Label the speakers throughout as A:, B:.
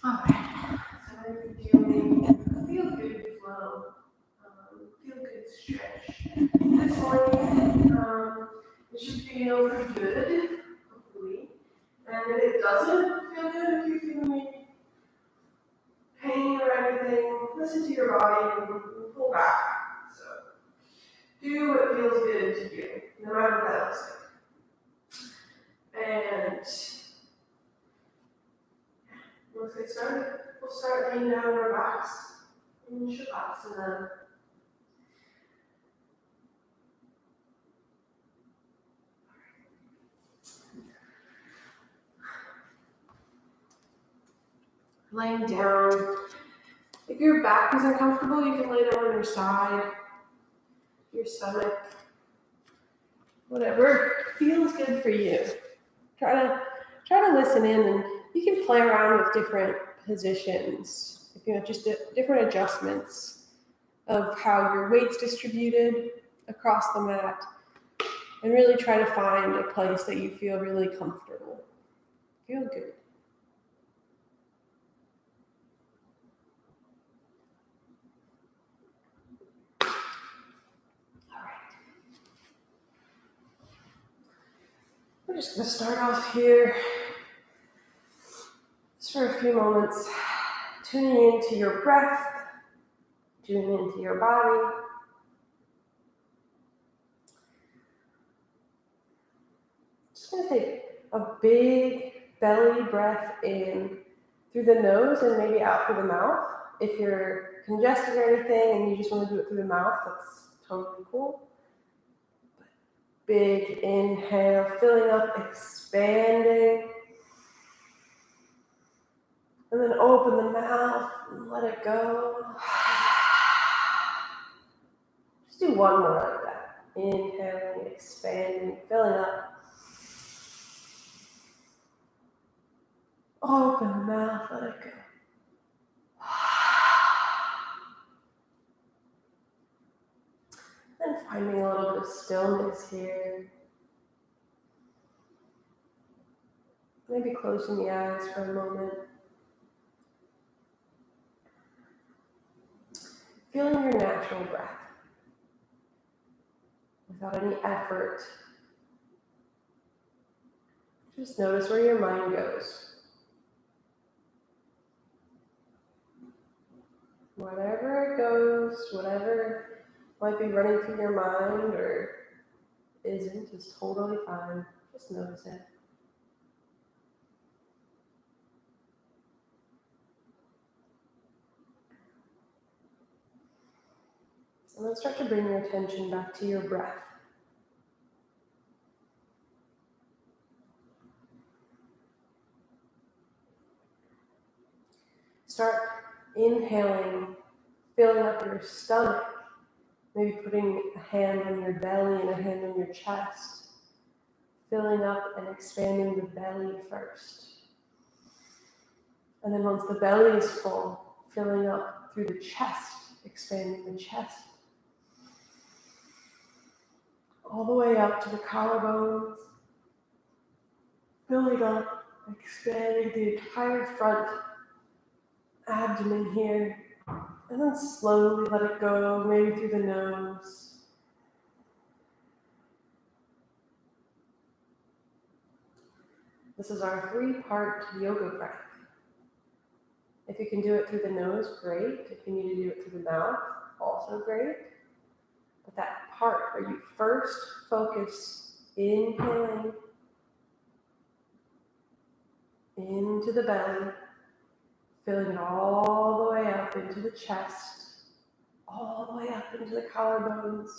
A: Alright, so we're doing a feel good flow, feel good stretch. This one, it should feel pretty good, hopefully. And if it doesn't feel good, if you feel maybe pain or anything, listen to your body and pull back. So do what feels good to you, no matter what that looks like. And let's get started. We'll start laying down on our backs in Shavasana. Laying down. If your back is uncomfortable, you can lay down on your side, your stomach, whatever feels good for you. Try to listen in, and you can play around with different positions. If you know, just different adjustments of how your weight's distributed across the mat, and really try to find a place that you feel really comfortable. Feel good. We're just going to start off here, just for a few moments, tuning into your breath, tuning into your body. Just going to take a big belly breath in through the nose and maybe out through the mouth. If you're congested or anything and you just want to do it through the mouth, that's totally cool. Big inhale, filling up, expanding. And then open the mouth and let it go. Just do one more like that. Inhaling, expanding, filling up. Open the mouth, let it go. And finding a little bit of stillness here. Maybe closing the eyes for a moment. Feeling your natural breath without any effort. Just notice where your mind goes. Wherever it goes, whatever might be running through your mind or isn't, is totally fine. Just notice it. And then start to bring your attention back to your breath. Start inhaling, filling up your stomach, maybe putting a hand on your belly and a hand on your chest, filling up and expanding the belly first. And then once the belly is full, filling up through the chest, expanding the chest. All the way up to the collarbones, filling up, expanding the entire front abdomen here, and then slowly let it go, maybe through the nose. This is our 3-part yoga breath. If you can do it through the nose, great. If you need to do it through the mouth, also great. But that part where you first focus inhaling into the belly, filling it all the way up into the chest, all the way up into the collarbones,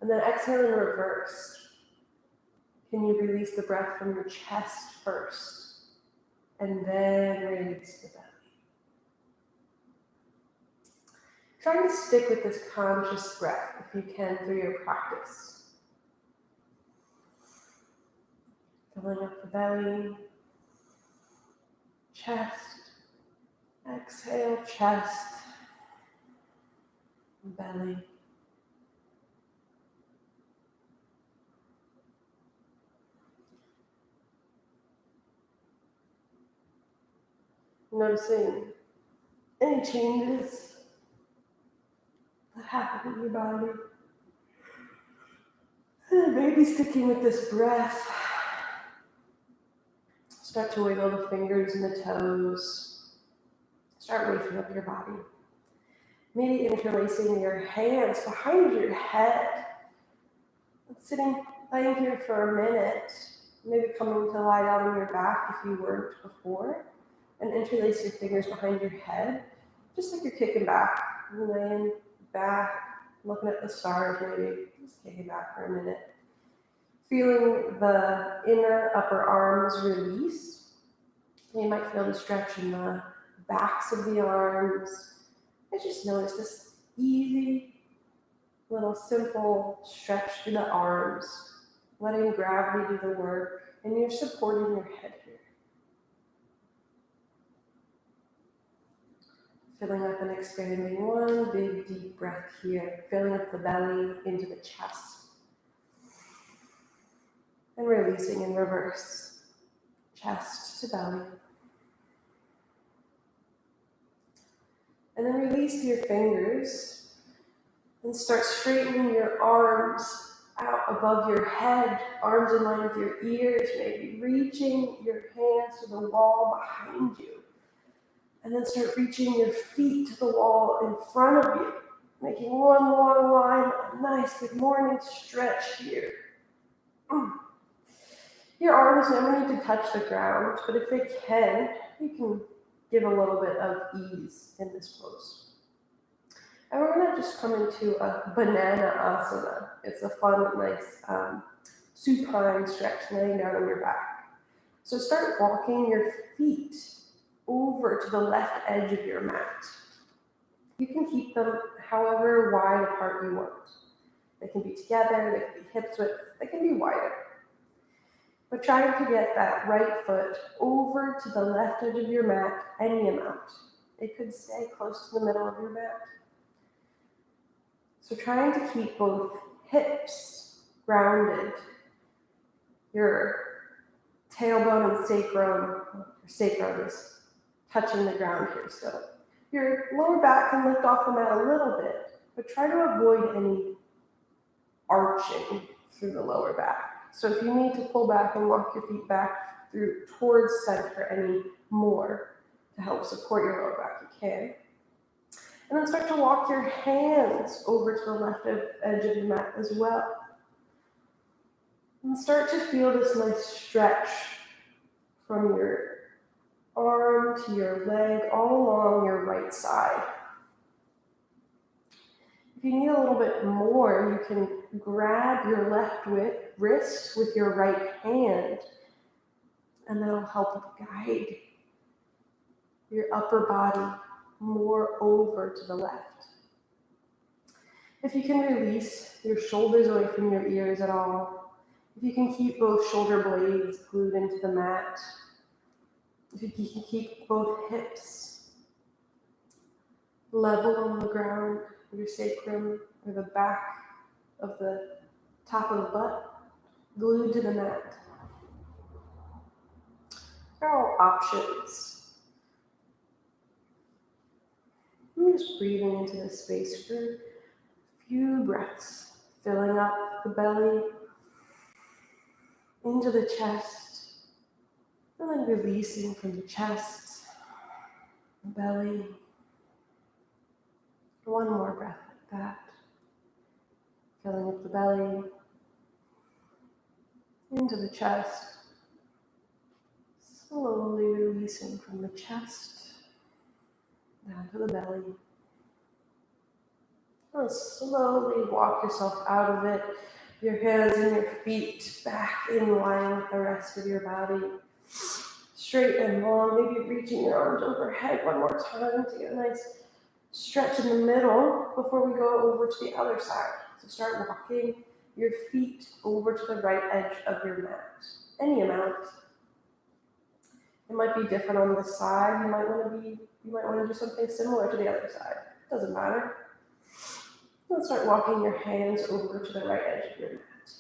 A: and then exhale in reverse. Can you release the breath from your chest first, and then raise the belly? Try to stick with this conscious breath if you can through your practice. Filling up the belly, chest, exhale, chest, belly. Noticing any changes that happen in your body. And maybe sticking with this breath, start to wiggle the fingers and the toes. Start waking up your body. Maybe interlacing your hands behind your head. Laying here for a minute. Maybe coming to lie down on your back if you weren't before. And interlace your fingers behind your head. Just like you're kicking back. Laying back, looking at the stars maybe. Just kicking back for a minute. Feeling the inner upper arms release. You might feel the stretch in the backs of the arms. I just notice this easy, little simple stretch through the arms, letting gravity do the work, and you're supporting your head here. Filling up and expanding, one big deep breath here, filling up the belly into the chest. And releasing in reverse, chest to belly. And then release your fingers and start straightening your arms out above your head, arms in line with your ears, maybe reaching your hands to the wall behind you. And then start reaching your feet to the wall in front of you, making one long line, a nice good morning stretch here. Your arms never need to touch the ground, but if they can, you can give a little bit of ease in this pose. And we're going to just come into a banana asana. It's a fun, nice supine stretch laying down on your back. So start walking your feet over to the left edge of your mat. You can keep them however wide apart you want. They can be together, they can be hips width, they can be wider. But trying to get that right foot over to the left edge of your mat any amount. It could stay close to the middle of your mat. So trying to keep both hips grounded, your tailbone and sacrum is touching the ground here still. Your lower back can lift off the mat a little bit, but try to avoid any arching through the lower back. So if you need to pull back and walk your feet back towards center any more to help support your lower back, you can. And then start to walk your hands over to the left edge of your mat as well. And start to feel this nice stretch from your arm to your leg all along your right side. If you need a little bit more, you can grab your left wrist with your right hand, and that'll help guide your upper body more over to the left. If you can release your shoulders away from your ears at all, if you can keep both shoulder blades glued into the mat, if you can keep both hips level on the ground, your sacrum or the back of the top of the butt glued to the mat. There are all options. I'm just breathing into this space for a few breaths, filling up the belly into the chest, and then releasing from the chest, the belly. One more breath like that. Filling up the belly, into the chest, slowly releasing from the chest, down to the belly. And slowly walk yourself out of it, your hands and your feet back in line with the rest of your body. Straight and long, maybe reaching your arms overhead one more time to get a nice stretch in the middle before we go over to the other side. So start walking your feet over to the right edge of your mat, any amount. It might be different on this side. You might want to do something similar to the other side. Doesn't matter. Then start walking your hands over to the right edge of your mat.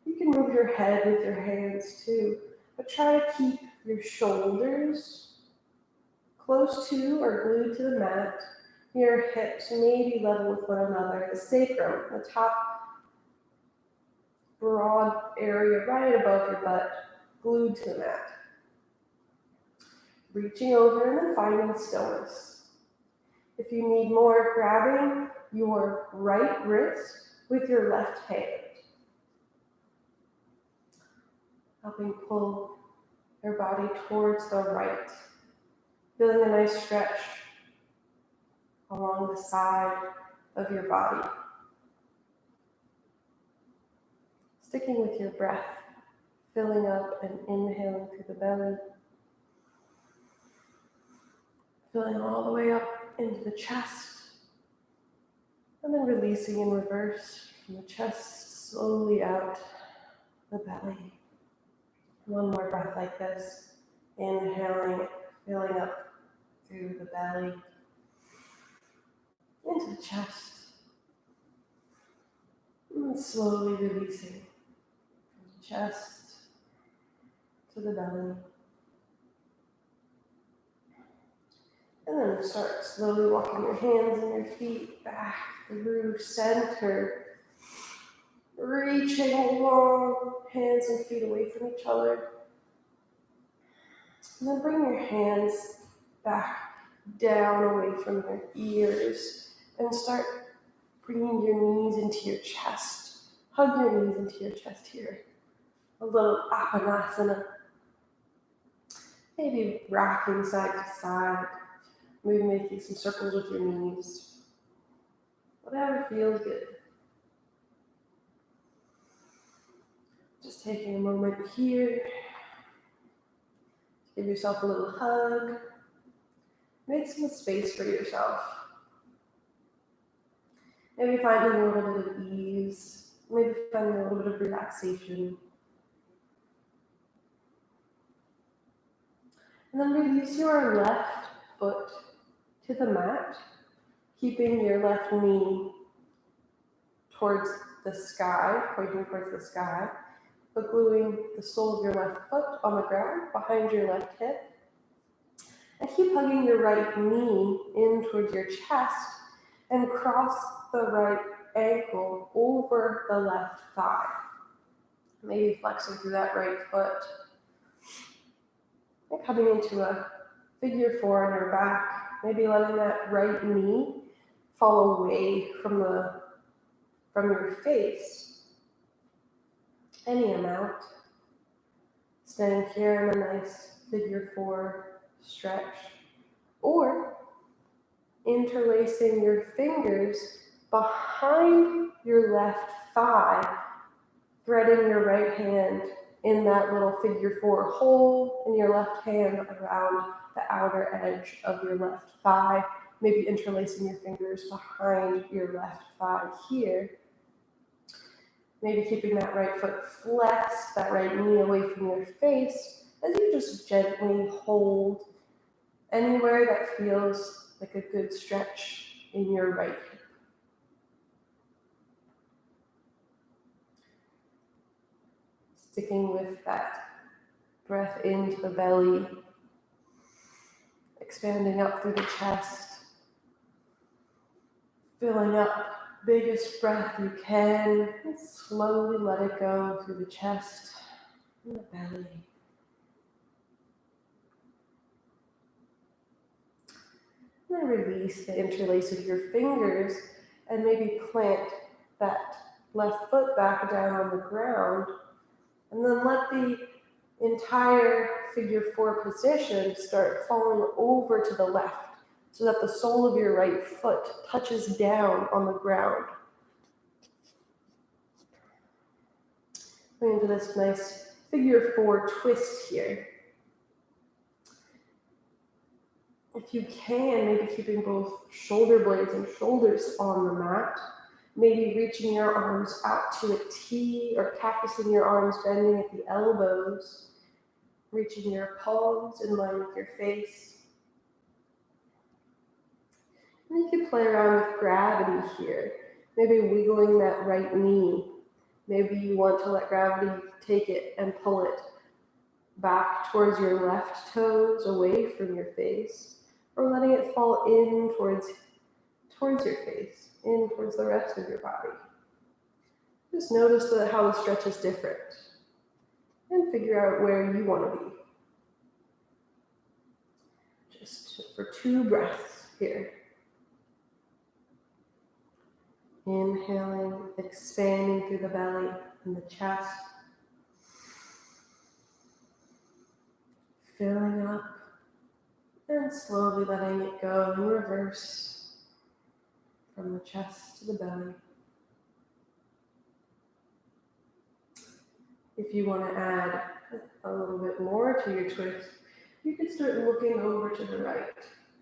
A: You can move your head with your hands too, but try to keep your shoulders close to or glued to the mat. Your hips may be level with one another. The sacrum, the top broad area right above your butt, glued to the mat. Reaching over and then finding stillness. If you need more, grabbing your right wrist with your left hand. Helping pull your body towards the right. Feeling a nice stretch along the side of your body. Sticking with your breath, filling up and inhaling through the belly. Filling all the way up into the chest. And then releasing in reverse from the chest, slowly out the belly. One more breath like this. Inhaling, filling up through the belly, into the chest. And slowly releasing from the chest to the belly. And then start slowly walking your hands and your feet back through center. Reaching long, hands and feet away from each other. And then bring your hands back down away from your ears. And start bringing your knees into your chest. Hug your knees into your chest here. A little Asana. Maybe rocking side to side. Maybe making some circles with your knees. Whatever feels good. Just taking a moment here. Give yourself a little hug. Make some space for yourself. Maybe finding a little bit of ease. Maybe finding a little bit of relaxation. And then release your left foot to the mat, keeping your left knee towards the sky, pointing towards the sky, but gluing the sole of your left foot on the ground behind your left hip. And keep hugging your right knee in towards your chest and cross the right ankle over the left thigh. Maybe flexing through that right foot. And coming into a figure four on your back. Maybe letting that right knee fall away from your face. Any amount. Staying here in a nice figure four stretch. Or interlacing your fingers behind your left thigh, threading your right hand in that little figure four hole and your left hand around the outer edge of your left thigh, maybe interlacing your fingers behind your left thigh here. Maybe keeping that right foot flexed, that right knee away from your face, as you just gently hold anywhere that feels like a good stretch in your right hip. Sticking with that breath into the belly, expanding up through the chest, filling up biggest breath you can, and slowly let it go through the chest and the belly. And then release the interlace of your fingers and maybe plant that left foot back down on the ground. And then let the entire figure four position start falling over to the left so that the sole of your right foot touches down on the ground. Going into this nice figure four twist here. If you can, maybe keeping both shoulder blades and shoulders on the mat. Maybe reaching your arms out to a T or cactusing your arms, bending at the elbows. Reaching your palms in line with your face. And you can play around with gravity here. Maybe wiggling that right knee. Maybe you want to let gravity take it and pull it back towards your left toes, away from your face. or letting it fall in towards your face, in towards the rest of your body. Just notice how the stretch is different and figure out where you want to be. Just for 2 breaths here. Inhaling, expanding through the belly and the chest. Filling up and slowly letting it go in reverse from the chest to the belly. If you want to add a little bit more to your twist, you can start looking over to the right,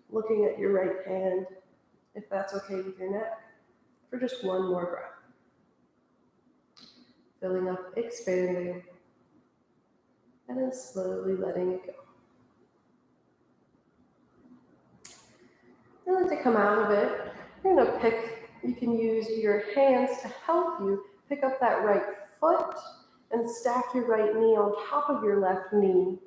A: looking at your right hand, if that's okay with your neck, for just 1 more breath. Filling up, expanding, and then slowly letting it go. And then to come out of it, you're going to you can use your hands to help you pick up that right foot and stack your right knee on top of your left knee.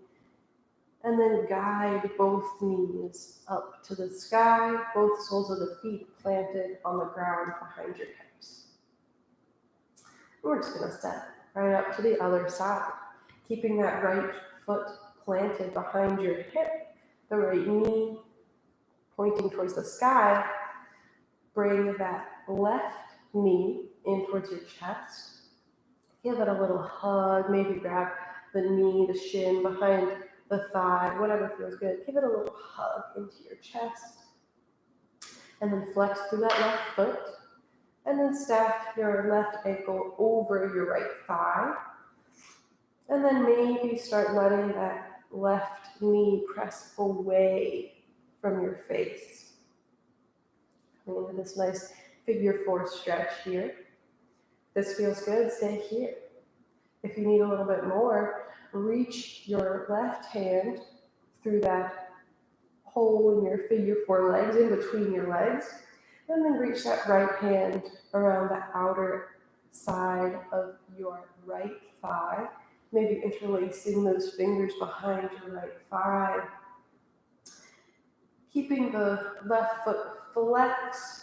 A: And then guide both knees up to the sky, both soles of the feet planted on the ground behind your hips. We're just going to step right up to the other side, keeping that right foot planted behind your hip, the right knee pointing towards the sky. Bring that left knee in towards your chest. Give it a little hug, maybe grab the knee, the shin behind the thigh, whatever feels good. Give it a little hug into your chest. And then flex through that left foot. And then stack your left ankle over your right thigh. And then maybe start letting that left knee press away from your face. Coming into this nice figure 4 stretch here. If this feels good, stay here. If you need a little bit more, reach your left hand through that hole in your figure 4 legs, in between your legs, and then reach that right hand around the outer side of your right thigh, maybe interlacing those fingers behind your right thigh, keeping the left foot flexed,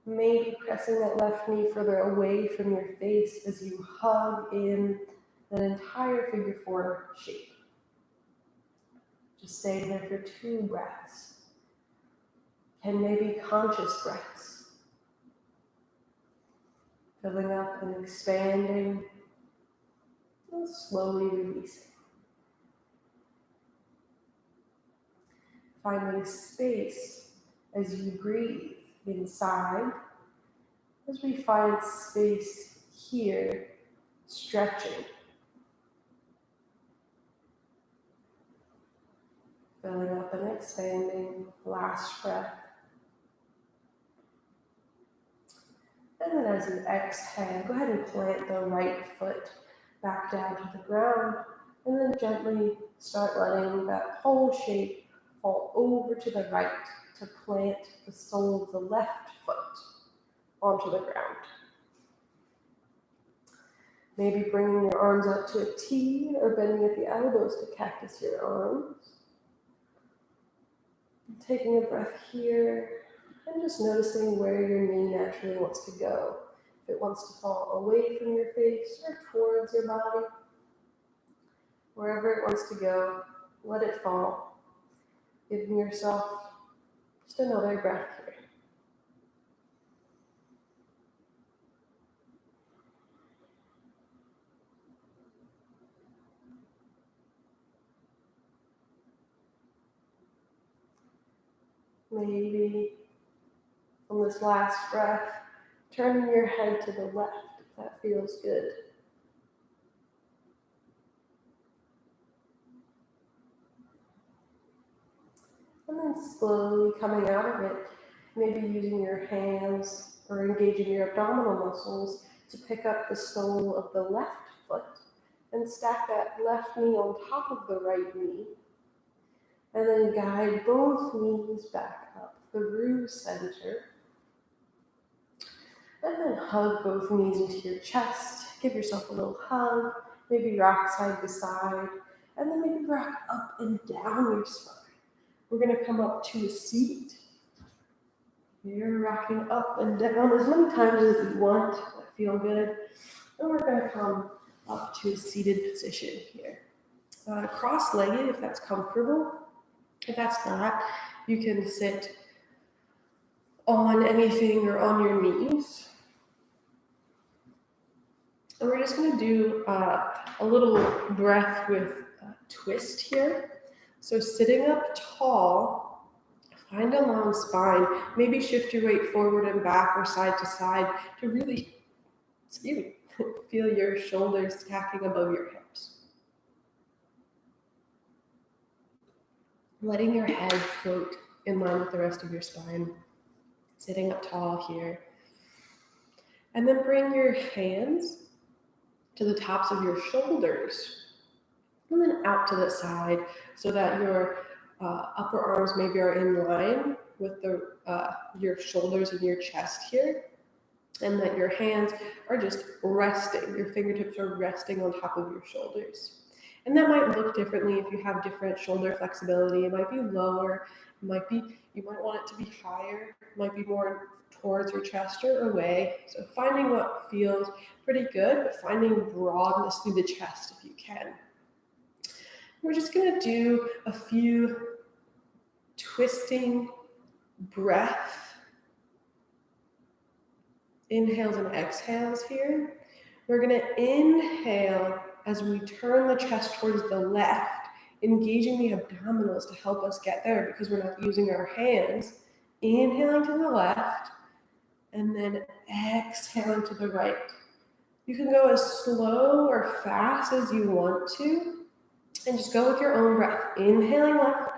A: maybe pressing that left knee further away from your face as you hug in that entire figure 4 shape. Just stay there for 2 breaths. And maybe conscious breaths. Filling up and expanding and slowly releasing. Finding space as you breathe inside, as we find space here, stretching. Filling up and expanding, last breath. And then as you exhale, go ahead and plant the right foot back down to the ground, and then gently start letting that whole shape fall over to the right to plant the sole of the left foot onto the ground. Maybe bringing your arms up to a T or bending at the elbows to cactus your arms. Taking a breath here and just noticing where your knee naturally wants to go. If it wants to fall away from your face or towards your body, wherever it wants to go, let it fall. Giving yourself just another breath here. Maybe on this last breath, turning your head to the left if that feels good. And then slowly coming out of it, maybe using your hands or engaging your abdominal muscles to pick up the sole of the left foot and stack that left knee on top of the right knee. And then guide both knees back up through center. And then hug both knees into your chest. Give yourself a little hug. Maybe rock side to side. And then maybe rock up and down your spine. We're going to come up to a seat. You're rocking up and down as many times as you want. Feel good. And we're going to come up to a seated position here. Cross-legged if that's comfortable. If that's not, you can sit on anything or on your knees. And we're just going to do a little breath with a twist here. So sitting up tall, find a long spine. Maybe shift your weight forward and back or side to side to really, feel your shoulders stacking above your hips. Letting your head float in line with the rest of your spine. Sitting up tall here. And then bring your hands to the tops of your shoulders. And then out to the side so that your upper arms maybe are in line with your shoulders and your chest here. And that your hands are just resting. Your fingertips are resting on top of your shoulders. And that might look differently if you have different shoulder flexibility. It might be lower. You might want it to be higher. It might be more towards your chest or away. So finding what feels pretty good, but finding broadness through the chest if you can. We're just going to do a few twisting breath inhales and exhales here. We're going to inhale as we turn the chest towards the left, engaging the abdominals to help us get there because we're not using our hands. Inhaling to the left, and then exhaling to the right. You can go as slow or fast as you want to, and just go with your own breath. Inhaling left,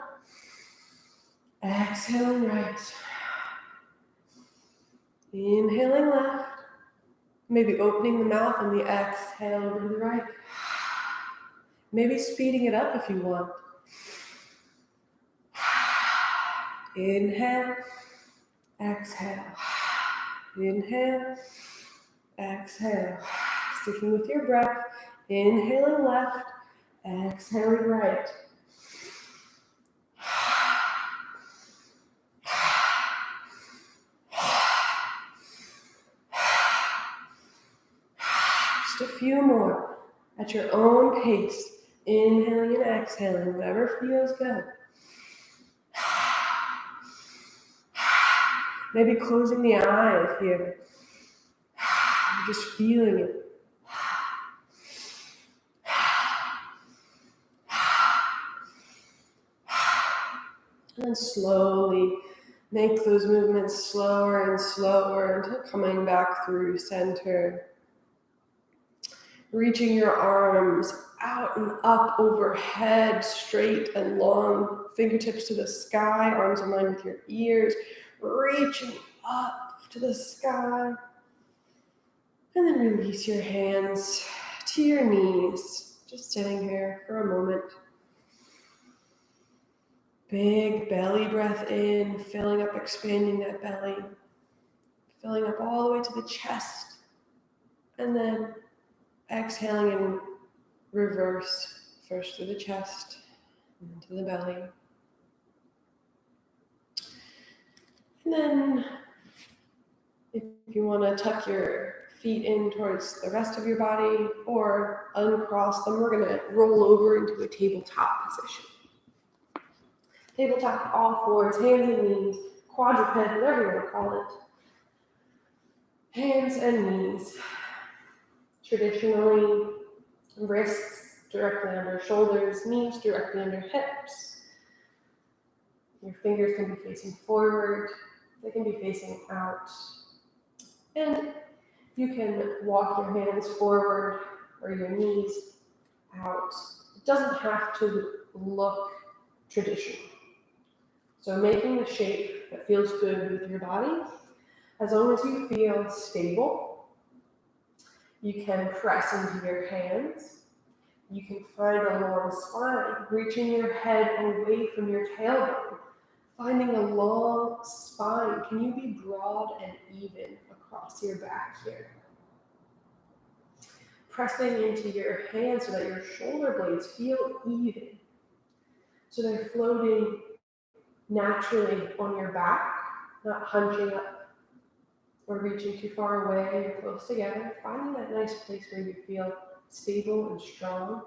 A: exhaling right. Inhaling left, maybe opening the mouth on the exhale over to the right. Maybe speeding it up if you want. Inhale, exhale. Inhale, exhale. Sticking with your breath. Inhaling left, exhaling right. Just a few more at your own pace. Inhaling and exhaling, whatever feels good. Maybe closing the eyes here. Just feeling it. And then slowly make those movements slower and slower until coming back through center. Reaching your arms out and up overhead, straight and long, fingertips to the sky, arms in line with your ears, reaching up to the sky. And then release your hands to your knees, just sitting here for a moment. Big belly breath in, filling up, expanding that belly, filling up all the way to the chest, and then exhaling in reverse, first through the chest, and to the belly. And then, if you want to tuck your feet in towards the rest of your body or uncross them, we're going to roll over into a tabletop position. Tabletop, all fours, hands and knees, quadruped, whatever you want to call it. Hands and knees. Traditionally, wrists directly under shoulders, knees directly under hips. Your fingers can be facing forward, they can be facing out. And you can walk your hands forward or your knees out. It doesn't have to look traditional. So making the shape that feels good with your body, as long as you feel stable, you can press into your hands. You can find a long spine, reaching your head away from your tailbone, finding a long spine. Can you be broad and even across your back here? Pressing into your hands so that your shoulder blades feel even. So they're floating naturally on your back, not hunching up or reaching too far away. You're close together, finding that nice place where you feel stable and strong.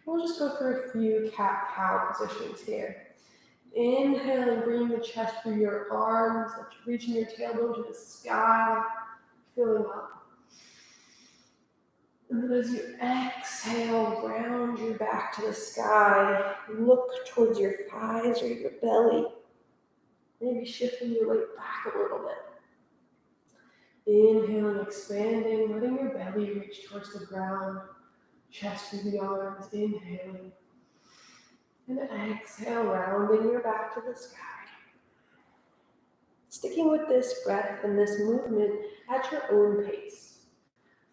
A: We'll just go through a few cat-cow positions here. Inhale and bring the chest through your arms, reaching your tailbone to the sky, filling up. And then as you exhale, ground your back to the sky. Look towards your thighs or your belly. Maybe shifting your weight back a little bit. Inhaling, expanding, letting your belly reach towards the ground. Chest through the arms, inhaling. And exhale, rounding your back to the sky. Sticking with this breath and this movement at your own pace.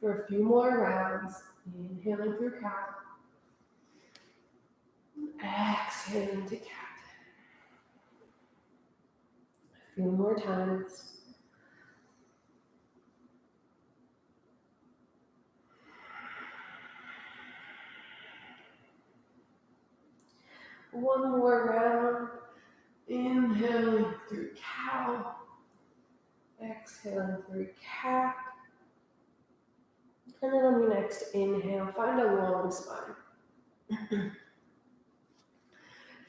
A: For a few more rounds, inhaling through cow. Exhaling to cat. A few more times. One more round. Inhaling through cow. Exhaling through cat. And then on your next inhale, find a long spine.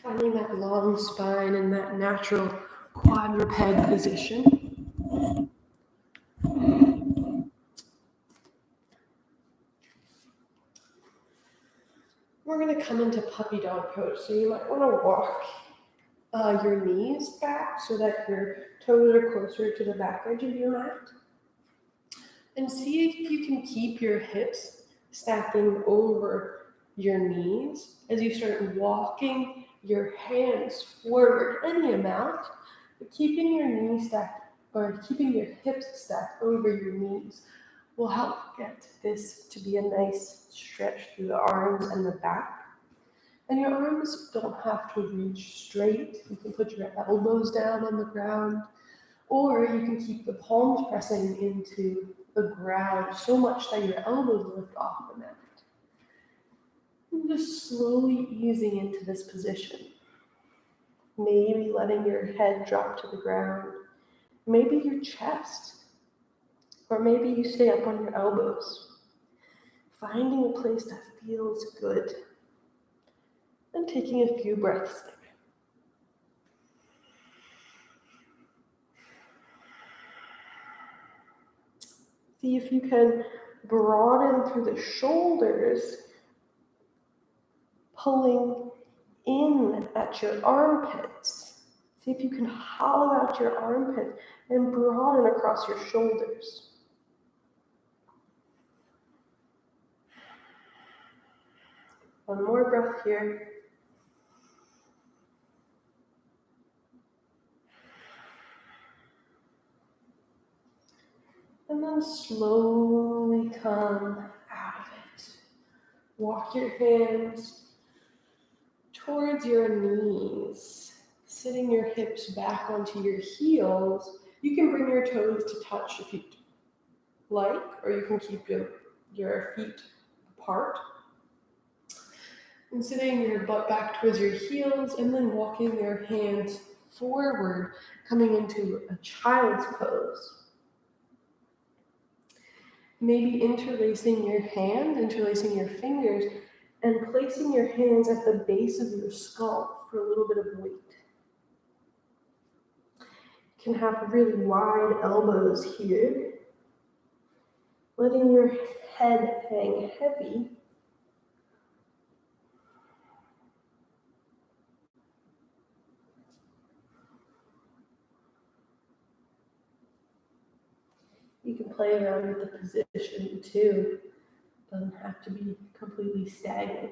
A: Finding that long spine in that natural quadruped position. We're going to come into puppy dog pose. So you might want to walk your knees back so that your toes are closer to the back edge of your mat. And see if you can keep your hips stacking over your knees as you start walking your hands forward any amount, but keeping your knees stacked or keeping your hips stacked over your knees will help get this to be a nice stretch through the arms and the back. And your arms don't have to reach straight. You can put your elbows down on the ground, or you can keep the palms pressing into the ground so much that your elbows lift off the mat. And just slowly easing into this position. Maybe letting your head drop to the ground. Maybe your chest. Or maybe you stay up on your elbows. Finding a place that feels good. And taking a few breaths there. See if you can broaden through the shoulders, pulling in at your armpits. See if you can hollow out your armpit and broaden across your shoulders. One more breath here. And then slowly come out of it. Walk your hands towards your knees, sitting your hips back onto your heels. You can bring your toes to touch if you like, or you can keep your feet apart. And sitting your butt back towards your heels, and then walking your hands forward, coming into a child's pose. Maybe interlacing your hands, interlacing your fingers, and placing your hands at the base of your skull for a little bit of weight. You can have really wide elbows here, letting your head hang heavy. You can play around with the position too. Doesn't have to be completely stagnant.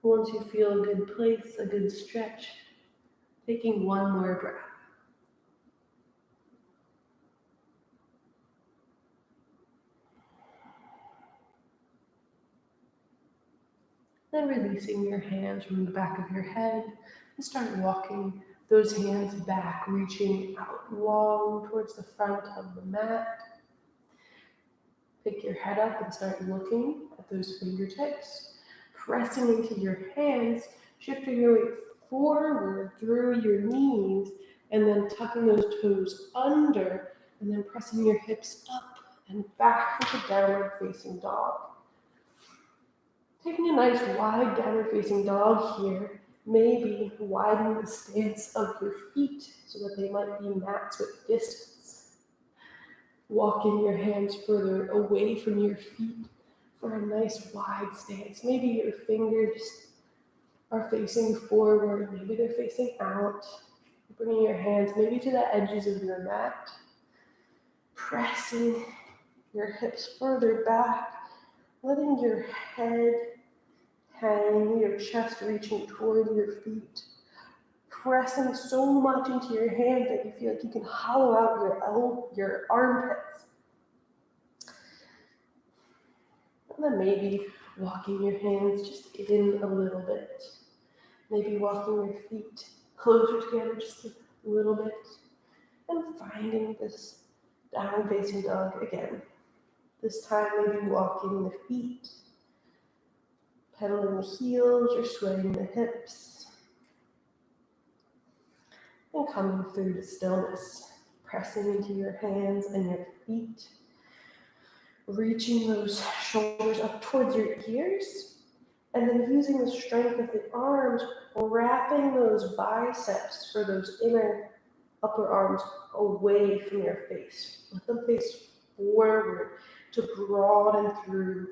A: Once you feel a good place, a good stretch, taking one more breath. Then releasing your hands from the back of your head and start walking those hands back, reaching out long towards the front of the mat. Pick your head up and start looking at those fingertips, pressing into your hands, shifting your weight forward through your knees, and then tucking those toes under, and then pressing your hips up and back into downward facing dog. Taking a nice wide downward facing dog here, maybe widen the stance of your feet so that they might be mats with distance. Walking your hands further away from your feet for a nice wide stance. Maybe your fingers are facing forward, maybe they're facing out. Bringing your hands maybe to the edges of your mat. Pressing your hips further back, letting your head hang, your chest reaching toward your feet. Pressing so much into your hands that you feel like you can hollow out your armpits. And then maybe walking your hands just in a little bit. Maybe walking your feet closer together just a little bit. And finding this downward facing dog again. This time maybe walking the feet, pedaling the heels, or swaying the hips. And coming through to stillness, pressing into your hands and your feet, reaching those shoulders up towards your ears, and then using the strength of the arms, wrapping those biceps or those inner upper arms away from your face. Let them face forward to broaden through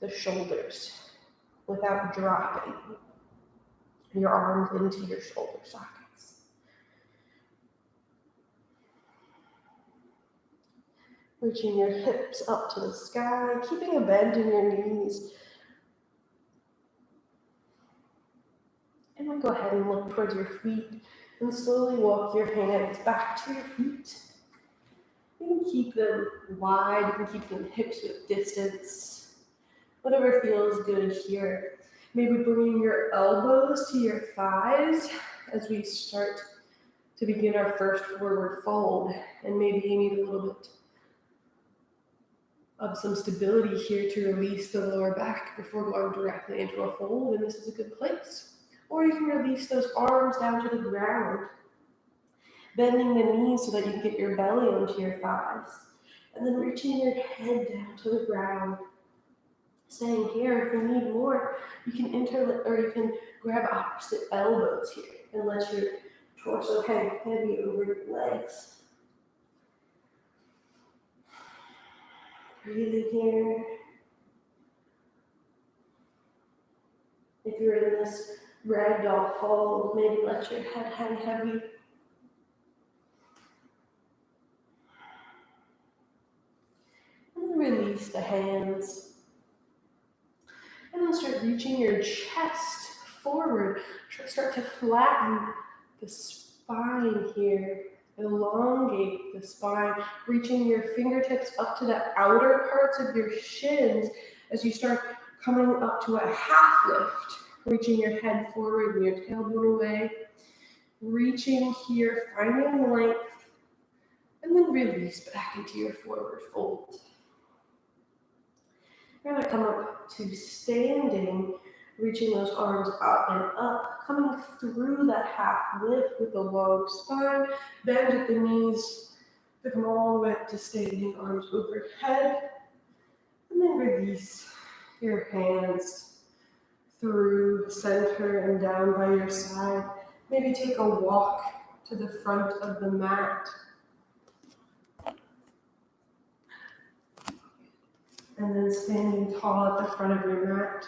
A: the shoulders without dropping your arms into your shoulder sockets. Reaching your hips up to the sky, keeping a bend in your knees. And then go ahead and look towards your feet and slowly walk your hands back to your feet. You can keep them wide, you can keep them hips with distance. Whatever feels good here. Maybe bringing your elbows to your thighs as we start to begin our first forward fold. And maybe you need a little bit of some stability here to release the lower back before going directly into a fold, and this is a good place. Or you can release those arms down to the ground, bending the knees so that you can get your belly onto your thighs, and then reaching your head down to the ground. Staying here, if you need more, you can grab opposite elbows here and let your torso hang heavy over your legs. Breathing here. If you're in this ragdoll fold, maybe let your head hang heavy. And then release the hands. And then start reaching your chest forward. Start to flatten the spine here. Elongate the spine, reaching your fingertips up to the outer parts of your shins as you start coming up to a half lift, reaching your head forward and your tailbone away, reaching here, finding length, and then release back into your forward fold. You're going to come up to standing, reaching those arms up and up, coming through that half lift with a long spine, bend at the knees to come all the way up to standing, arms overhead, and then release your hands through center and down by your side. Maybe take a walk to the front of the mat. And then standing tall at the front of your mat.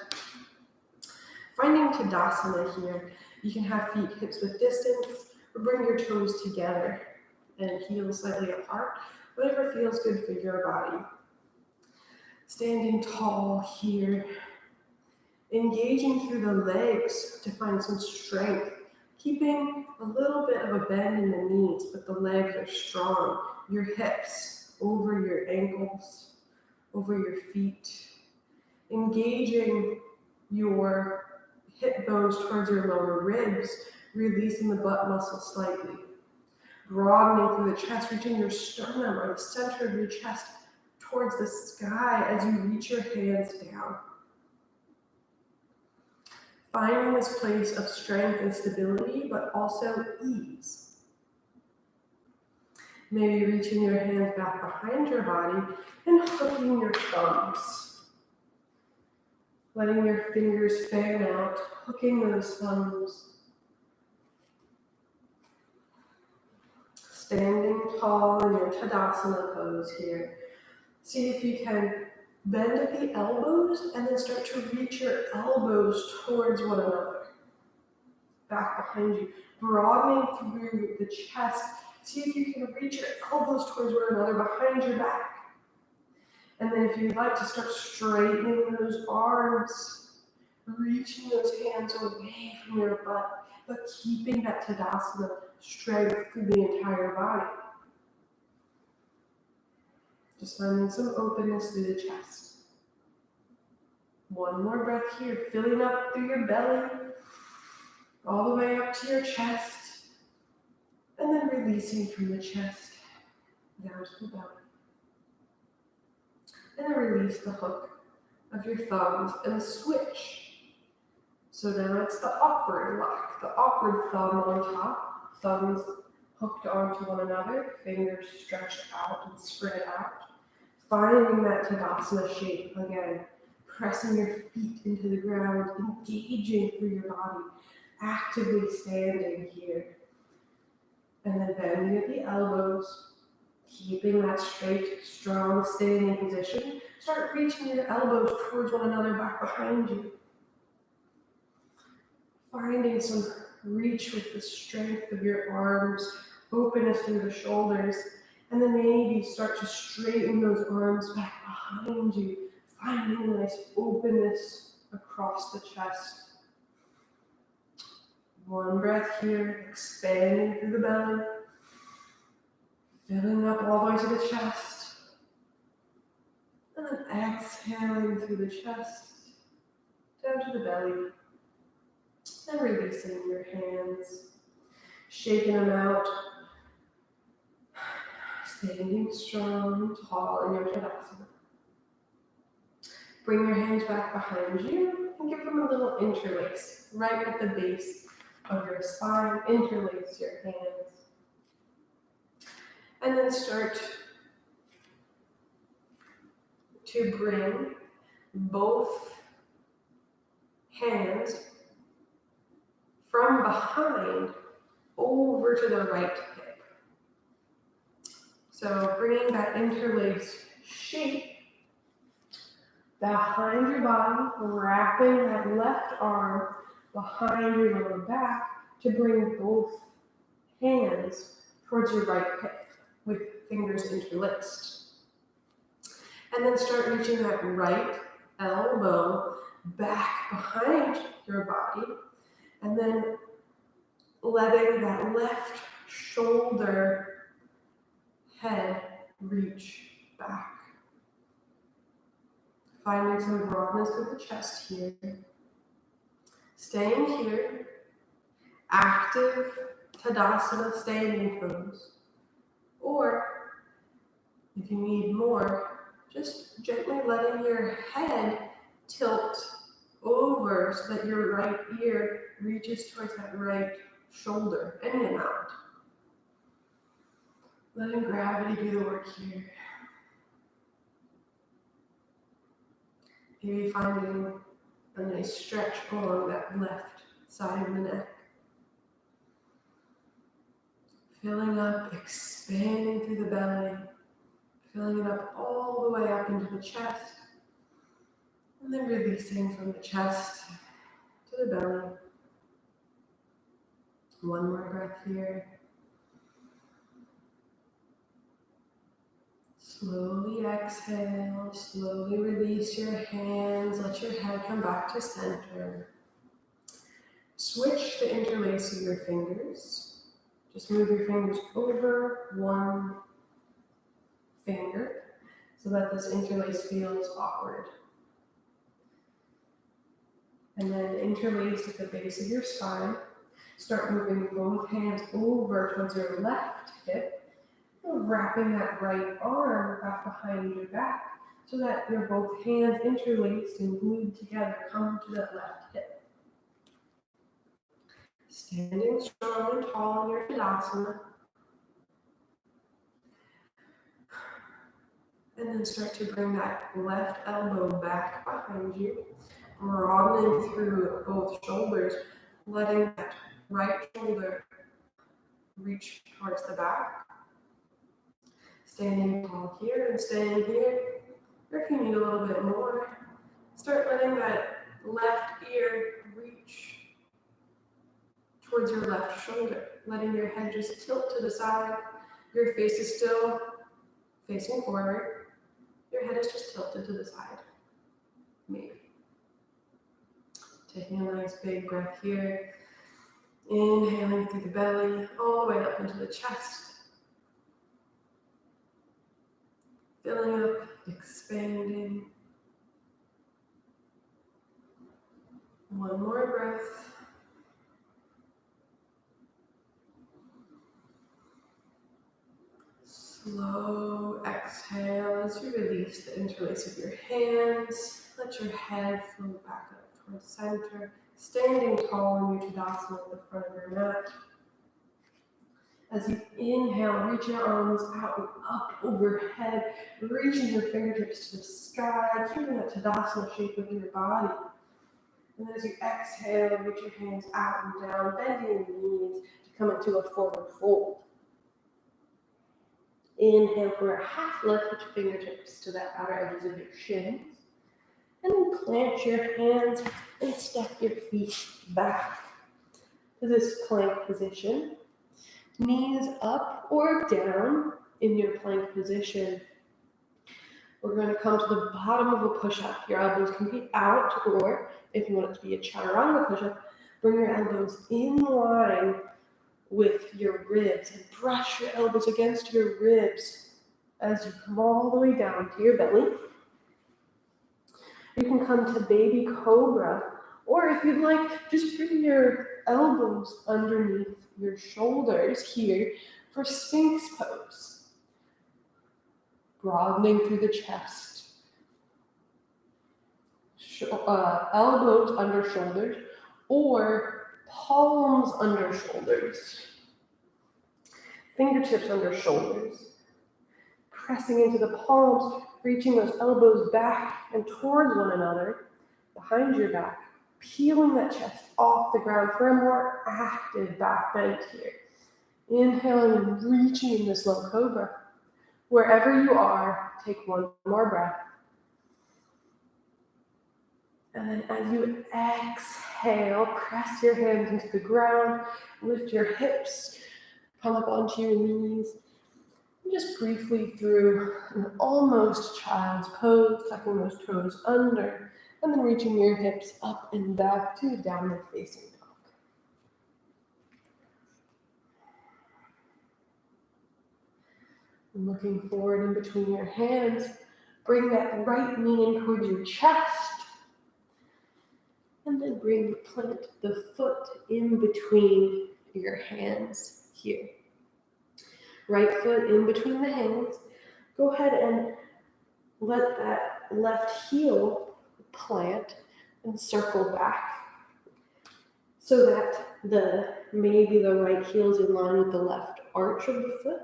A: Finding Tadasana here. You can have feet hips with distance, or bring your toes together and heels slightly apart. Whatever feels good for your body. Standing tall here. Engaging through the legs to find some strength. Keeping a little bit of a bend in the knees, but the legs are strong. Your hips over your ankles, over your feet. Engaging your hip bones towards your lower ribs, releasing the butt muscle slightly. Broadening through the chest, reaching your sternum or the center of your chest towards the sky as you reach your hands down. Finding this place of strength and stability, but also ease. Maybe reaching your hands back behind your body and hooking your thumbs. Letting your fingers fan out, hooking those thumbs. Standing tall in your Tadasana pose here. See if you can bend at the elbows and then start to reach your elbows towards one another. Back behind you, broadening through the chest. See if you can reach your elbows towards one another behind your back. And then if you'd like to start straightening those arms, reaching those hands away from your butt, but keeping that Tadasana strength through the entire body. Just finding some openness through the chest. One more breath here, filling up through your belly, all the way up to your chest, and then releasing from the chest down to the belly. And then release the hook of your thumbs and switch. So now it's the awkward lock, the awkward thumb on top, thumbs hooked onto one another, fingers stretched out and spread out. Finding that Tadasana shape again, pressing your feet into the ground, engaging through your body, actively standing here. And then bending at the elbows, keeping that straight, strong, standing position. Start reaching your elbows towards one another back behind you. Finding some reach with the strength of your arms, openness through the shoulders, and then maybe start to straighten those arms back behind you, finding a nice openness across the chest. One breath here, expanding through the belly, filling up all the way to the chest, and then exhaling through the chest, down to the belly, and releasing your hands, shaking them out, standing strong and tall in your Tadasana. Bring your hands back behind you and give them a little interlace right at the base of your spine. Interlace your hands. And then start to bring both hands from behind over to the right hip. So bringing that interlaced shape behind your body, wrapping that left arm behind your lower back to bring both hands towards your right hip with fingers interlaced. And then start reaching that right elbow back behind your body, and then letting that left shoulder head reach back. Finding some broadness of the chest here. Staying here, active Tadasana standing pose. Or, if you need more, just gently letting your head tilt over so that your right ear reaches towards that right shoulder, any amount. Letting gravity do the work here. Maybe finding a nice stretch along that left side of the neck. Filling up, expanding through the belly, filling it up all the way up into the chest, and then releasing from the chest to the belly. One more breath here. Slowly exhale, slowly release your hands, let your head come back to center. Switch the interlace of your fingers. Just move your fingers over one finger so that this interlace feels awkward. And then interlace at the base of your spine. Start moving both hands over towards your left hip Wrapping that right arm up behind your back so that your both hands interlaced and glued together. Come to that left hip. Standing strong and tall in your Tadasana. And then start to bring that left elbow back behind you, broadening through both shoulders, letting that right shoulder reach towards the back. Standing tall here and staying here. Or if you need a little bit more, start letting that left ear reach towards your left shoulder, letting your head just tilt to the side. Your face is still facing forward. Your head is just tilted to the side. Maybe. Taking a nice big breath here. Inhaling through the belly, all the way up into the chest. Filling up, expanding. One more breath. Slow exhale as you release the interlace of your hands. Let your head float back up towards center. Standing tall in your Tadasana at the front of your mat. As you inhale, reach your arms out and up overhead, reaching your fingertips to the sky, keeping that Tadasana shape with your body. And then as you exhale, reach your hands out and down, bending your knees to come into a forward fold. Inhale for a half lift with your fingertips to the outer edges of your shins. And then plant your hands and step your feet back to this plank position. Knees up or down in your plank position. We're going to come to the bottom of a push-up. Your elbows can be out, or if you want it to be a chaturanga push-up, bring your elbows in line with your ribs and brush your elbows against your ribs as you come all the way down to your belly. You can come to baby cobra, or if you'd like, just bring your elbows underneath your shoulders here for Sphinx pose. Broadening through the chest. Elbows under shoulders, or palms under shoulders. Fingertips under shoulders. Pressing into the palms, reaching those elbows back and towards one another, behind your back, peeling that chest off the ground for a more active back bend here. Inhaling and reaching in this low cobra. Wherever you are, take one more breath. And then as you exhale, press your hands into the ground, lift your hips, come up onto your knees. Just briefly through an almost child's pose, tucking those toes under, and then reaching your hips up and back to downward facing dog. Looking forward in between your hands, bring that right knee in towards your chest, and then plant the foot in between your hands here. Right foot in between the hands. Go ahead and let that left heel plant and circle back so that maybe the right heel is in line with the left arch of the foot.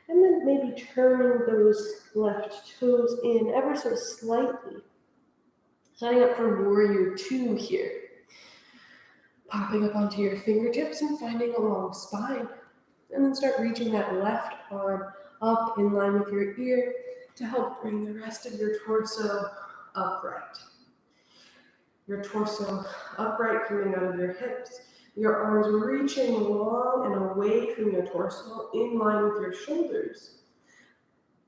A: And then maybe turning those left toes in ever so slightly. Setting up for warrior 2 here. Popping up onto your fingertips and finding a long spine. And then start reaching that left arm up in line with your ear to help bring the rest of your torso upright. Your torso upright coming out of your hips. Your arms reaching long and away from your torso in line with your shoulders.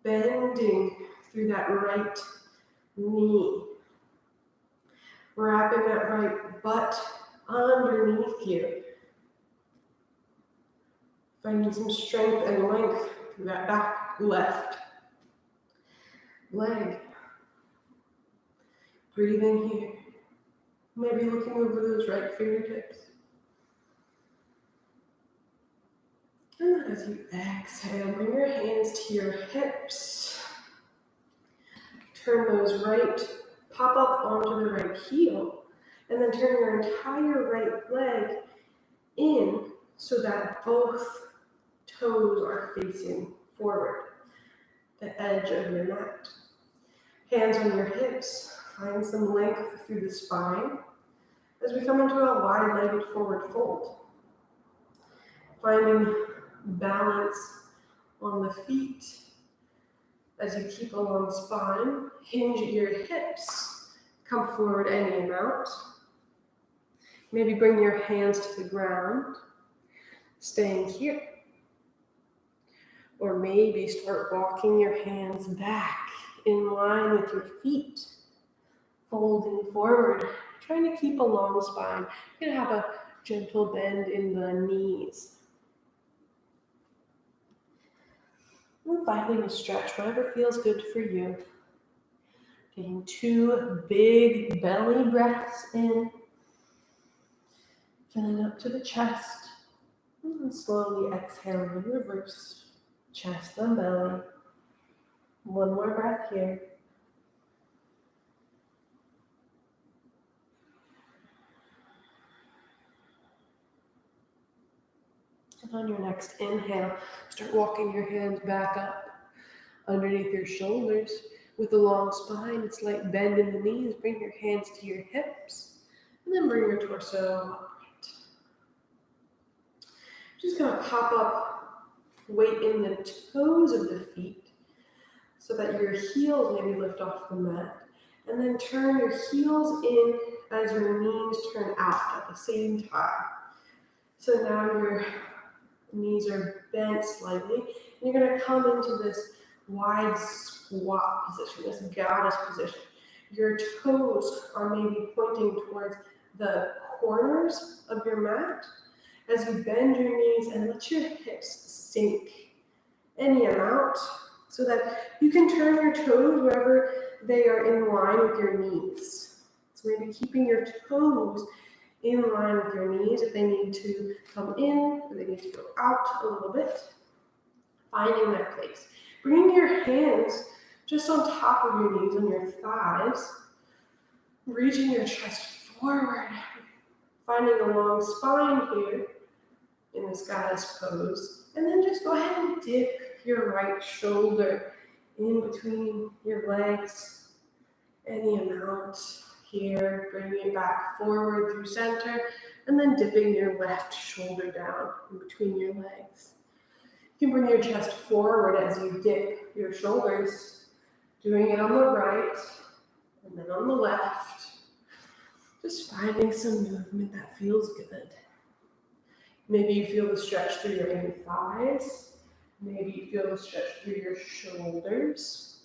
A: Bending through that right knee. Wrapping that right butt underneath you. Finding some strength and length through that back left leg. Breathing here. Maybe looking over those right fingertips. And then as you exhale, bring your hands to your hips. Turn those right, pop up onto the right heel. And then turn your entire right leg in so that both toes are facing forward, the edge of your mat. Hands on your hips, find some length through the spine as we come into a wide-legged forward fold. Finding balance on the feet as you keep a long spine. Hinge at your hips, come forward any amount. Maybe bring your hands to the ground, staying here. Or maybe start walking your hands back in line with your feet, folding forward, trying to keep a long spine. You're gonna have a gentle bend in the knees. And finally, you stretch, whatever feels good for you. Taking 2 big belly breaths in, filling up to the chest, and then slowly exhaling in reverse. Chest and belly. One more breath here. And on your next inhale, start walking your hands back up underneath your shoulders. With a long spine, it's like bend in the knees. Bring your hands to your hips, and then bring your torso upright. Just gonna pop up, weight in the toes of the feet so that your heels maybe lift off the mat. And then turn your heels in as your knees turn out at the same time. So now your knees are bent slightly. And you're gonna come into this wide squat position, this goddess position. Your toes are maybe pointing towards the corners of your mat as you bend your knees and let your hips sink any amount so that you can turn your toes wherever they are in line with your knees. So maybe keeping your toes in line with your knees if they need to come in or they need to go out a little bit. Finding that place. Bringing your hands just on top of your knees, on your thighs. Reaching your chest forward. Finding a long spine here in this goddess pose. And then just go ahead and dip your right shoulder in between your legs. Any amount here. Bringing it back forward through center. And then dipping your left shoulder down in between your legs. You can bring your chest forward as you dip your shoulders, doing it on the right and then on the left. Just finding some movement that feels good. Maybe you feel the stretch through your inner thighs. Maybe you feel the stretch through your shoulders.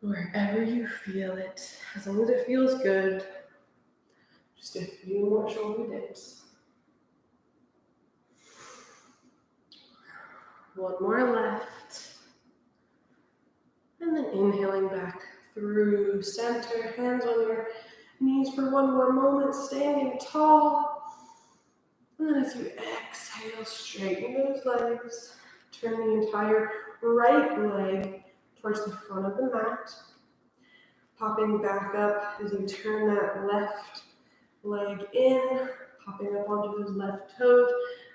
A: Wherever you feel it, as long as it feels good, just a few more shoulder dips. One more left. And then inhaling back through center, hands on your knees for one more moment, standing tall. And then as you exhale, straighten those legs. Turn the entire right leg towards the front of the mat. Popping back up as you turn that left leg in, popping up onto those left toes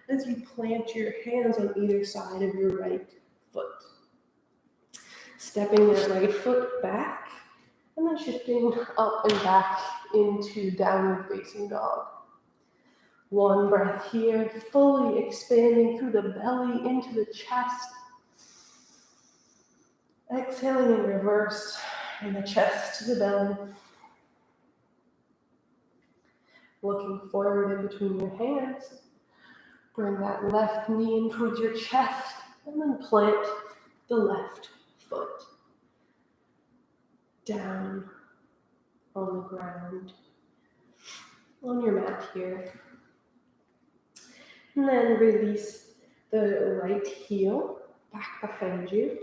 A: as you plant your hands on either side of your right foot. Stepping your right foot back, and then shifting up and back into downward facing dog. One breath here, fully expanding through the belly into the chest. Exhaling in reverse, from the chest to the belly. Looking forward in between your hands. Bring that left knee in towards your chest, and then plant the left foot down on the ground, on your mat here. And then release the right heel back behind you.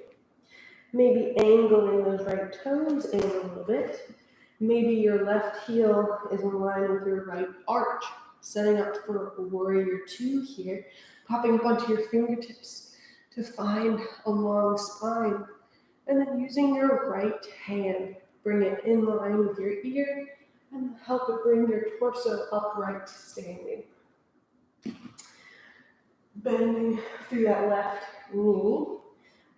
A: Maybe angling those right toes in a little bit. Maybe your left heel is in line with your right arch, setting up for warrior 2 here. Popping up onto your fingertips to find a long spine. And then using your right hand, bring it in line with your ear and help it bring your torso upright to standing. Bending through that left knee,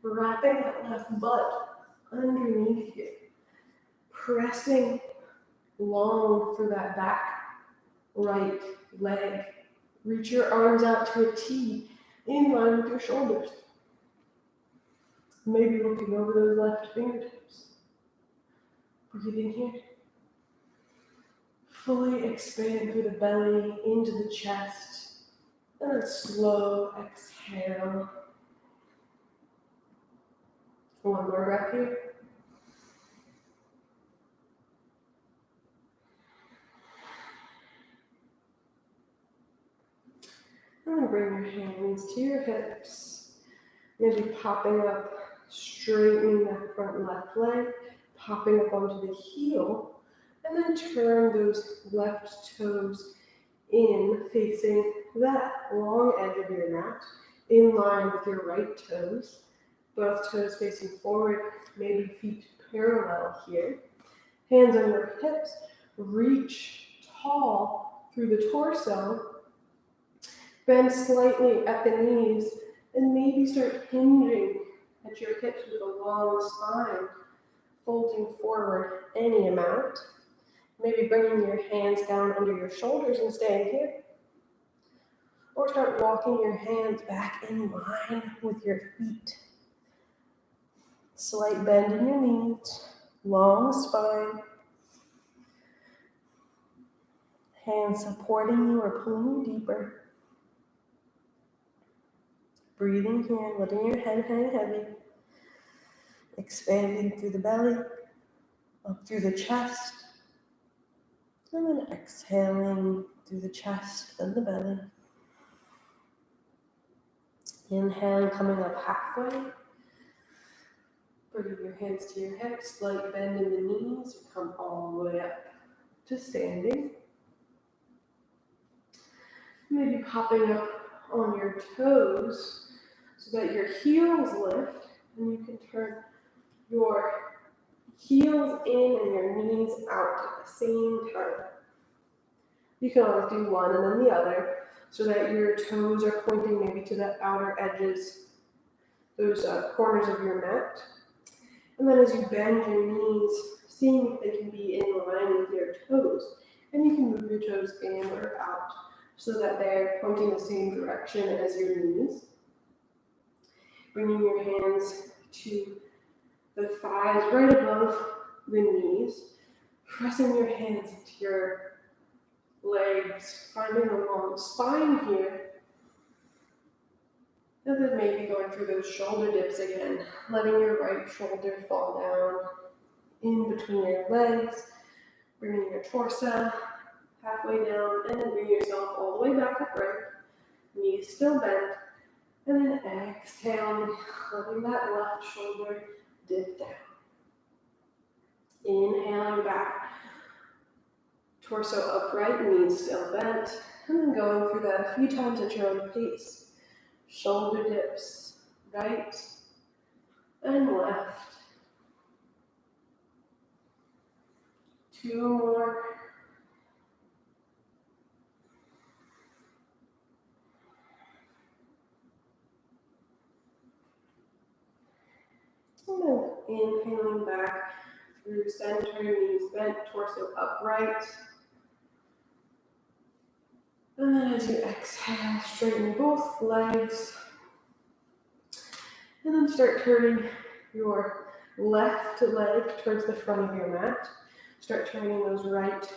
A: wrapping that left butt underneath you, pressing long through that back right leg. Reach your arms out to a T in line with your shoulders. Maybe looking over those left fingertips. Breathing here. Fully expand through the belly into the chest. And then slow exhale. One more breath here. And then bring your hands to your hips. Maybe popping up, straightening that front left leg, popping up onto the heel, and then turn those left toes in, facing that long edge of your mat, in line with your right toes. Both toes facing forward, maybe feet parallel here. Hands on your hips, reach tall through the torso. Bend slightly at the knees, and maybe start hinging at your hips with a long spine, folding forward any amount. Maybe bringing your hands down under your shoulders and staying here. Or start walking your hands back in line with your feet. Slight bend in your knees, long spine. Hands supporting you or pulling you deeper. Breathing here, letting your head hang heavy. Expanding through the belly, up through the chest. And then exhaling through the chest and the belly. Inhaling, coming up halfway. Bringing your hands to your hips, slight bend in the knees. You come all the way up to standing. Maybe popping up on your toes so that your heels lift, and you can turn your heels in and your knees out at the same time. You can always do one and then the other so that your toes are pointing maybe to the outer edges, those corners of your mat. And then as you bend your knees, seeing if they can be in line with your toes. And you can move your toes in or out so that they're pointing the same direction as your knees. Bringing your hands to the thighs right above the knees. Pressing your hands into your legs, finding a long spine here. And then maybe going through those shoulder dips again, letting your right shoulder fall down in between your legs, bringing your torso halfway down, and then bring yourself all the way back upright, knees still bent, and then exhaling, letting that left shoulder dip down. Inhaling back, torso upright, knees still bent, and then going through that a few times at your own pace. Shoulder dips, right and left. 2 more. And then inhaling back through center, knees bent, torso upright. And then as you exhale, straighten both legs. And then start turning your left leg towards the front of your mat. Start turning those right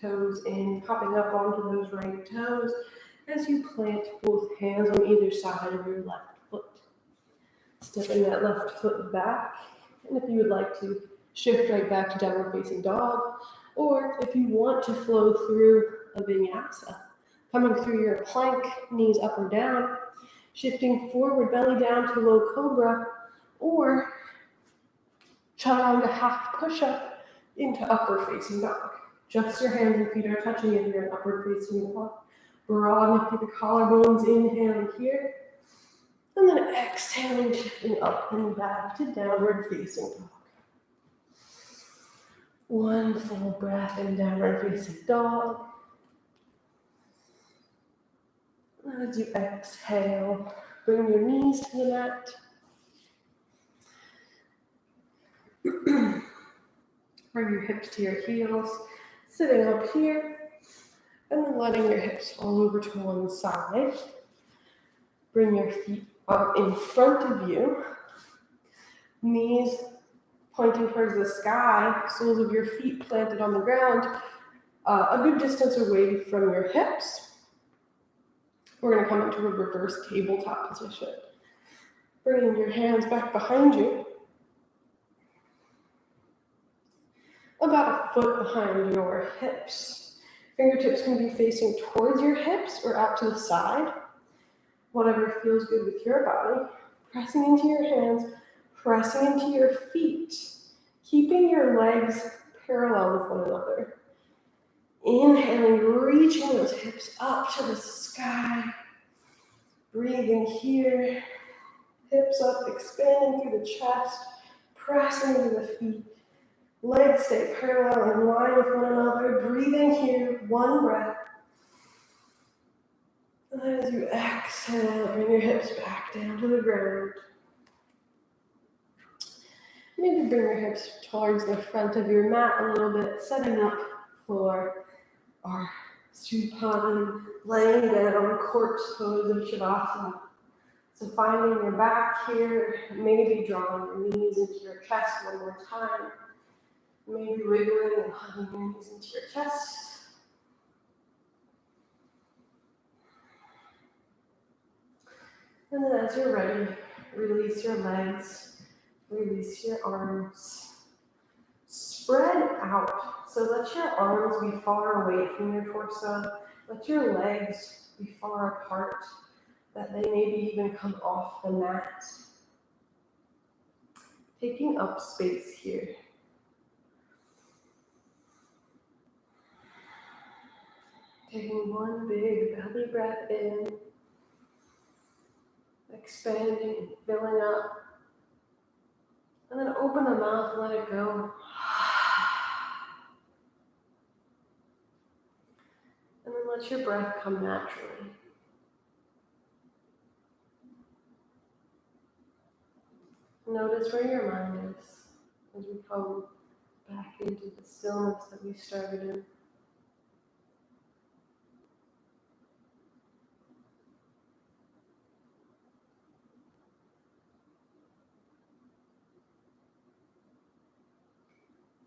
A: toes in, popping up onto those right toes as you plant both hands on either side of your left foot. Stepping that left foot back. And if you would like to shift right back to downward facing dog, or if you want to flow through a vinyasa, coming through your plank, knees up or down, shifting forward, belly down to low cobra, or chaturanga half push-up into upward facing dog. Just your hands and feet are touching if you're in upward facing dog, broadening through the collarbones, inhaling here. And then exhaling, shifting up and back to downward facing dog. One full breath in downward facing dog. And as you exhale, bring your knees to the mat. Bring your hips to your heels, sitting up here, and then letting your hips fall over to one side. Bring your feet up in front of you, knees pointing towards the sky, soles of your feet planted on the ground, a good distance away from your hips. We're going to come into a reverse tabletop position. Bringing your hands back behind you, about a foot behind your hips. Fingertips can be facing towards your hips or out to the side, whatever feels good with your body. Pressing into your hands, pressing into your feet, keeping your legs parallel with one another. Inhaling, reaching those hips up to the sky. Breathing here, hips up, expanding through the chest, pressing into the feet. Legs stay parallel in line with one another. Breathing here, one breath. And then as you exhale, bring your hips back down to the ground. Maybe bring your hips towards the front of your mat a little bit, setting up for our supine, laying down corpse pose of Shavasana. So finding your back here, maybe drawing your knees into your chest one more time. Maybe wiggling and hugging your knees into your chest. And then as you're ready, release your legs, release your arms. Spread out. So let your arms be far away from your torso. Let your legs be far apart, that they maybe even come off the mat. Taking up space here. Taking one big belly breath in, expanding and filling up. And then open the mouth and let it go. And then let your breath come naturally. Notice where your mind is as we come back into the stillness that we started in.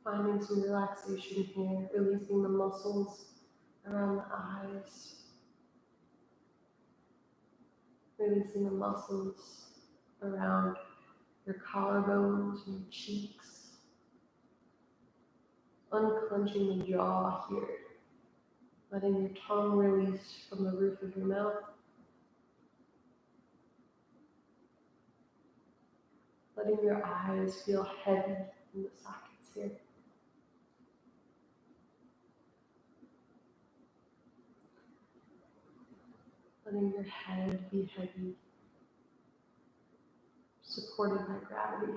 A: Finding some relaxation here, releasing the muscles around the eyes, releasing the muscles around your collarbones and your cheeks, unclenching the jaw here, letting your tongue release from the roof of your mouth, letting your eyes feel heavy in the sockets here. Letting your head be heavy, supported by gravity.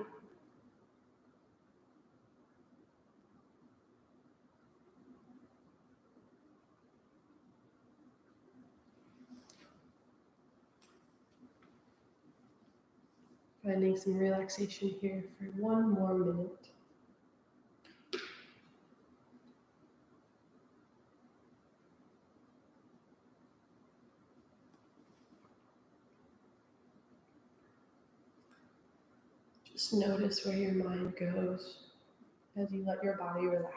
A: Finding some relaxation here for one more minute. Just notice where your mind goes as you let your body relax.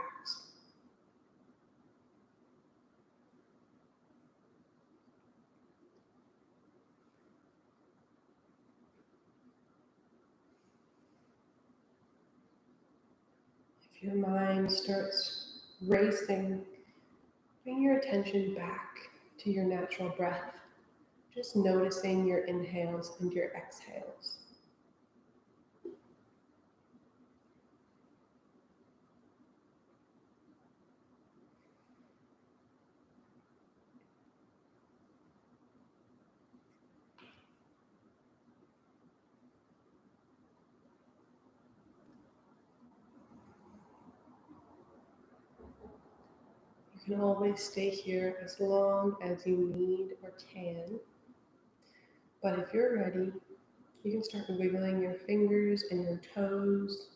A: If your mind starts racing, bring your attention back to your natural breath, just noticing your inhales and your exhales.
B: You can always stay here as long as you need or can. But if you're ready, you can start wiggling your fingers and your toes,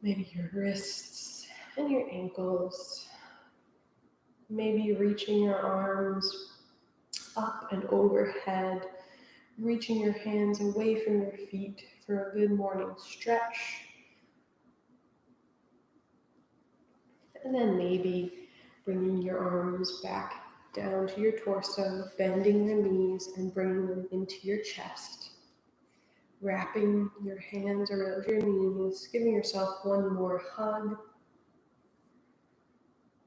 B: maybe your wrists and your ankles, maybe reaching your arms up and overhead, reaching your hands away from your feet for a good morning stretch. And then maybe bringing your arms back down to your torso, bending your knees and bringing them into your chest. Wrapping your hands around your knees, giving yourself one more hug.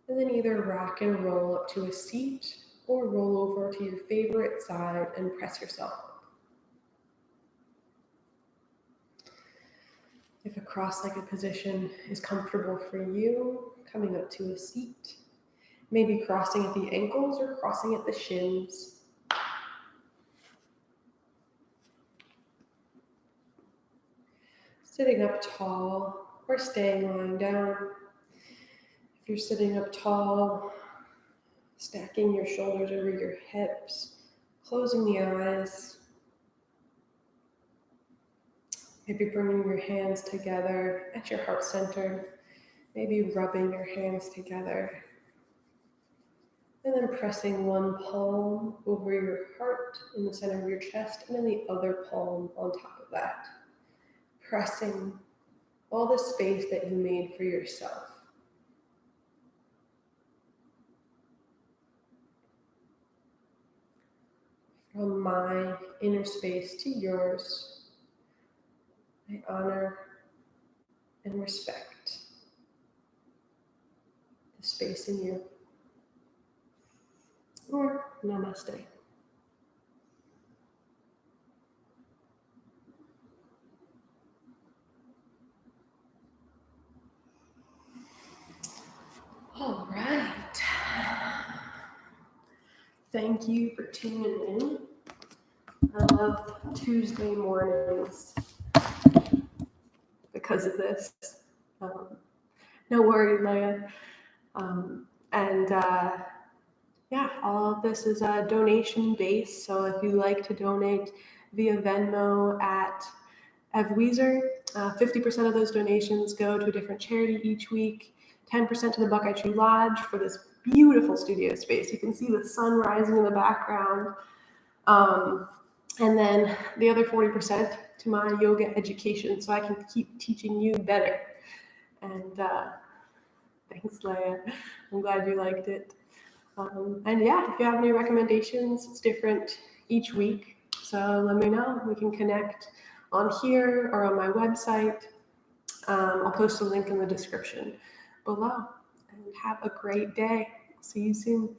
B: And then either rock and roll up to a seat or roll over to your favorite side and press yourself up. If a cross-legged position is comfortable for you, coming up to a seat, maybe crossing at the ankles or crossing at the shins. Sitting up tall or staying lying down. If you're sitting up tall, stacking your shoulders over your hips, closing the eyes. Maybe bringing your hands together at your heart center. Maybe rubbing your hands together. And then pressing one palm over your heart in the center of your chest, and then the other palm on top of that. Pressing all the space that you made for yourself. From my inner space to yours, I honor and respect the space in you. Or namaste. All right. Thank you for tuning in. I love Tuesday mornings because of this. No worries, Leia. Yeah, all of this is donation based. So if you like to donate via Venmo at Evweezer, 50% of those donations go to a different charity each week. 10% to the Buckeye Tree Lodge for this beautiful studio space. You can see the sun rising in the background. And then the other 40% to my yoga education so I can keep teaching you better. And thanks, Leia. I'm glad you liked it. And yeah, if you have any recommendations, it's different each week. So let me know. We can connect on here or on my website. I'll post a link in the description below. And have a great day. See you soon.